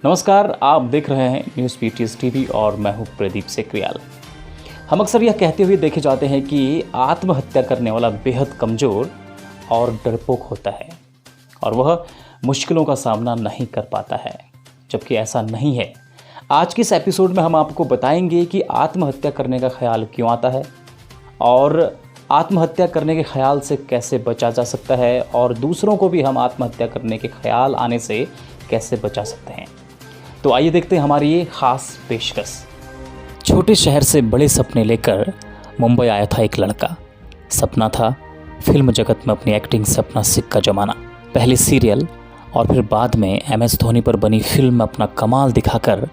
नमस्कार, आप देख रहे हैं न्यूज़ पीटीएस टीवी और मैं हूं प्रदीप सेक्रियाल। हम अक्सर यह कहते हुए देखे जाते हैं कि आत्महत्या करने वाला बेहद कमज़ोर और डरपोक होता है और वह मुश्किलों का सामना नहीं कर पाता है, जबकि ऐसा नहीं है। आज के इस एपिसोड में हम आपको बताएंगे कि आत्महत्या करने का ख्याल क्यों आता है और आत्महत्या करने के ख्याल से कैसे बचा जा सकता है और दूसरों को भी हम आत्महत्या करने के ख्याल आने से कैसे बचा सकते हैं। तो आइए देखते हैं हमारी ये ख़ास पेशकश। छोटे शहर से बड़े सपने लेकर मुंबई आया था एक लड़का। सपना था फिल्म जगत में अपनी एक्टिंग से अपना सिक्का जमाना। पहले सीरियल और फिर बाद में MS धोनी पर बनी फिल्म में अपना कमाल दिखाकर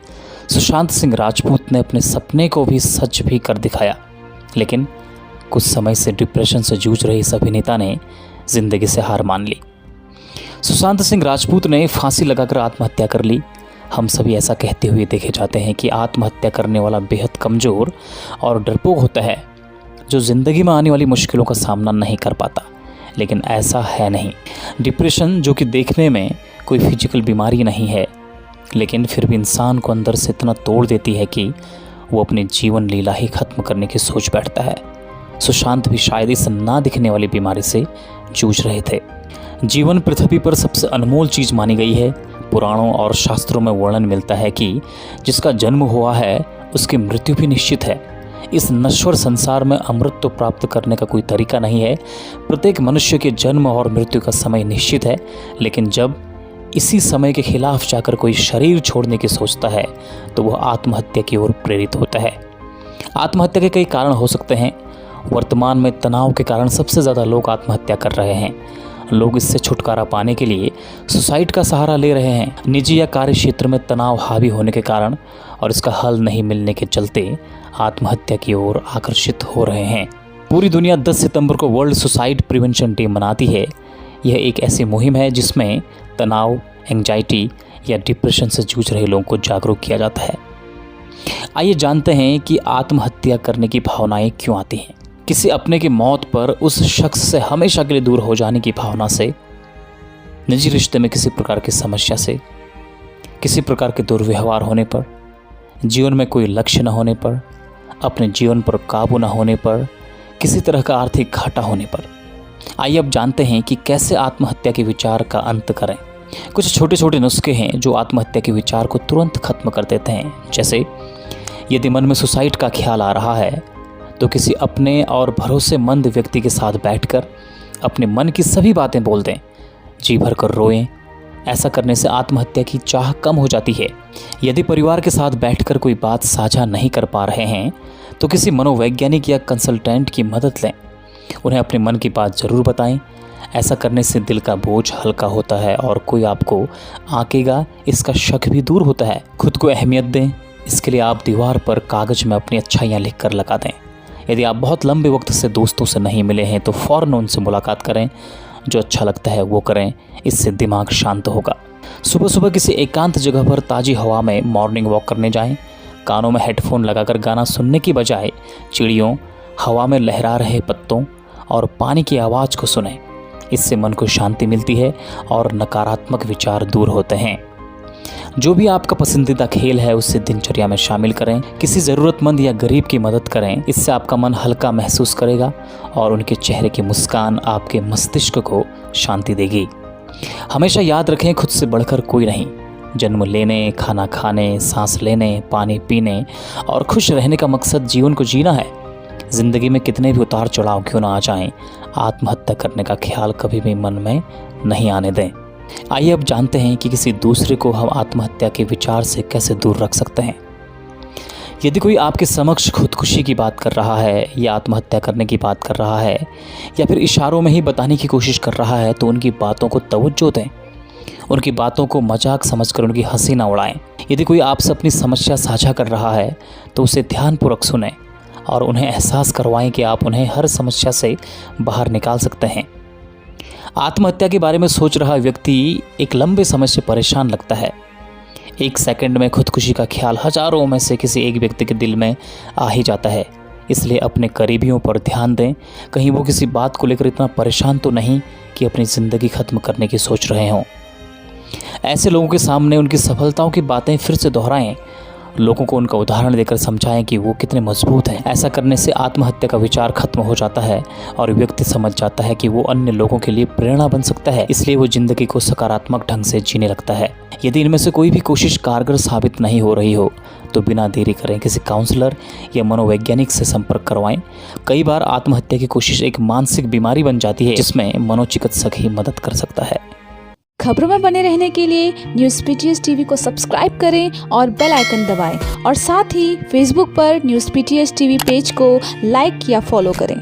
सुशांत सिंह राजपूत ने अपने सपने को भी सच भी कर दिखाया। लेकिन कुछ समय से डिप्रेशन से जूझ रहे इस अभिनेता ने ज़िंदगी से हार मान ली। सुशांत सिंह राजपूत ने फांसी लगाकर आत्महत्या कर ली। हम सभी ऐसा कहते हुए देखे जाते हैं कि आत्महत्या करने वाला बेहद कमज़ोर और डरपोक होता है, जो ज़िंदगी में आने वाली मुश्किलों का सामना नहीं कर पाता। लेकिन ऐसा है नहीं। डिप्रेशन, जो कि देखने में कोई फिजिकल बीमारी नहीं है, लेकिन फिर भी इंसान को अंदर से इतना तोड़ देती है कि वो अपनी जीवन लीला ही ख़त्म करने की सोच बैठता है। सुशांत भी शायद इस ना दिखने वाली बीमारी से जूझ रहे थे। जीवन पृथ्वी पर सबसे अनमोल चीज़ मानी गई है। पुराणों और शास्त्रों में वर्णन मिलता है कि जिसका जन्म हुआ है उसकी मृत्यु भी निश्चित है। इस नश्वर संसार में अमृत तो प्राप्त करने का कोई तरीका नहीं है। प्रत्येक मनुष्य के जन्म और मृत्यु का समय निश्चित है, लेकिन जब इसी समय के खिलाफ जाकर कोई शरीर छोड़ने की सोचता है तो वह आत्महत्या की ओर प्रेरित होता है। आत्महत्या के कई कारण हो सकते हैं। वर्तमान में तनाव के कारण सबसे ज़्यादा लोग आत्महत्या कर रहे हैं। लोग इससे छुटकारा पाने के लिए सुसाइड का सहारा ले रहे हैं। निजी या कार्य क्षेत्र में तनाव हावी होने के कारण और इसका हल नहीं मिलने के चलते आत्महत्या की ओर आकर्षित हो रहे हैं। पूरी दुनिया 10 सितंबर को वर्ल्ड सुसाइड प्रिवेंशन डे मनाती है। यह एक ऐसी मुहिम है जिसमें तनाव, एंजाइटी या डिप्रेशन से जूझ रहे लोगों को जागरूक किया जाता है। आइए जानते हैं कि आत्महत्या करने की भावनाएं क्यों आती हैं। किसी अपने की मौत पर उस शख्स से हमेशा के लिए दूर हो जाने की भावना से, निजी रिश्ते में किसी प्रकार की समस्या से, किसी प्रकार के दुर्व्यवहार होने पर, जीवन में कोई लक्ष्य न होने पर, अपने जीवन पर काबू न होने पर, किसी तरह का आर्थिक घाटा होने पर। आइए अब जानते हैं कि कैसे आत्महत्या के विचार का अंत करें। कुछ छोटे छोटे नुस्खे हैं जो आत्महत्या के विचार को तुरंत खत्म कर देते हैं। जैसे यदि मन में सुसाइड का ख्याल आ रहा है तो किसी अपने और भरोसेमंद व्यक्ति के साथ बैठकर अपने मन की सभी बातें बोल दें, जी भर कर रोएं। ऐसा करने से आत्महत्या की चाह कम हो जाती है। यदि परिवार के साथ बैठकर कोई बात साझा नहीं कर पा रहे हैं तो किसी मनोवैज्ञानिक या कंसल्टेंट की मदद लें। उन्हें अपने मन की बात ज़रूर बताएं। ऐसा करने से दिल का बोझ हल्का होता है और कोई आपको आंकेगा इसका शक भी दूर होता है। खुद को अहमियत दें। इसके लिए आप दीवार पर कागज़ में अपनी अच्छाइयाँ लिख कर लगा दें। यदि आप बहुत लंबे वक्त से दोस्तों से नहीं मिले हैं तो फ़ौरन उनसे मुलाकात करें। जो अच्छा लगता है वो करें, इससे दिमाग शांत होगा। सुबह सुबह किसी एकांत जगह पर ताज़ी हवा में मॉर्निंग वॉक करने जाएं। कानों में हेडफोन लगाकर गाना सुनने की बजाय चिड़ियों, हवा में लहरा रहे पत्तों और पानी की आवाज़ को सुनें। इससे मन को शांति मिलती है और नकारात्मक विचार दूर होते हैं। जो भी आपका पसंदीदा खेल है उसे दिनचर्या में शामिल करें। किसी ज़रूरतमंद या गरीब की मदद करें। इससे आपका मन हल्का महसूस करेगा और उनके चेहरे की मुस्कान आपके मस्तिष्क को शांति देगी। हमेशा याद रखें, खुद से बढ़कर कोई नहीं। जन्म लेने, खाना खाने, सांस लेने, पानी पीने और खुश रहने का मकसद जीवन को जीना है। ज़िंदगी में कितने भी उतार चढ़ाव क्यों ना आ जाएं, आत्महत्या करने का ख्याल कभी भी मन में नहीं आने दें। आइए अब जानते हैं कि किसी दूसरे को हम आत्महत्या के विचार से कैसे दूर रख सकते हैं। यदि कोई आपके समक्ष खुदकुशी की बात कर रहा है या आत्महत्या करने की बात कर रहा है या फिर इशारों में ही बताने की कोशिश कर रहा है तो उनकी बातों को तवज्जो दें। उनकी बातों को मजाक समझकर उनकी हंसी ना उड़ाएं। यदि कोई आपसे अपनी समस्या साझा कर रहा है तो उसे ध्यानपूर्वक सुनें और उन्हें एहसास करवाएं कि आप उन्हें हर समस्या से बाहर निकाल सकते हैं। आत्महत्या के बारे में सोच रहा व्यक्ति एक लंबे समय से परेशान लगता है। एक सेकंड में खुदकुशी का ख्याल हजारों में से किसी एक व्यक्ति के दिल में आ ही जाता है। इसलिए अपने करीबियों पर ध्यान दें, कहीं वो किसी बात को लेकर इतना परेशान तो नहीं कि अपनी ज़िंदगी ख़त्म करने की सोच रहे हों। ऐसे लोगों के सामने उनकी सफलताओं की बातें फिर से दोहराएं, लोगों को उनका उदाहरण देकर समझाएं कि वो कितने मजबूत हैं। ऐसा करने से आत्महत्या का विचार खत्म हो जाता है और व्यक्ति समझ जाता है कि वो अन्य लोगों के लिए प्रेरणा बन सकता है, इसलिए वो जिंदगी को सकारात्मक ढंग से जीने लगता है। यदि इनमें से कोई भी कोशिश कारगर साबित नहीं हो रही हो तो बिना देरी करें किसी काउंसलर या मनोवैज्ञानिक से संपर्क करवाएं। कई बार आत्महत्या की कोशिश एक मानसिक बीमारी बन जाती है जिसमें मनोचिकित्सक ही मदद कर सकता है। खबरों में बने रहने के लिए न्यूज़ पीटीएस टीवी को सब्सक्राइब करें और बेल आइकन दबाएं और साथ ही फेसबुक पर न्यूज़ पीटीएस टीवी पेज को लाइक या फॉलो करें।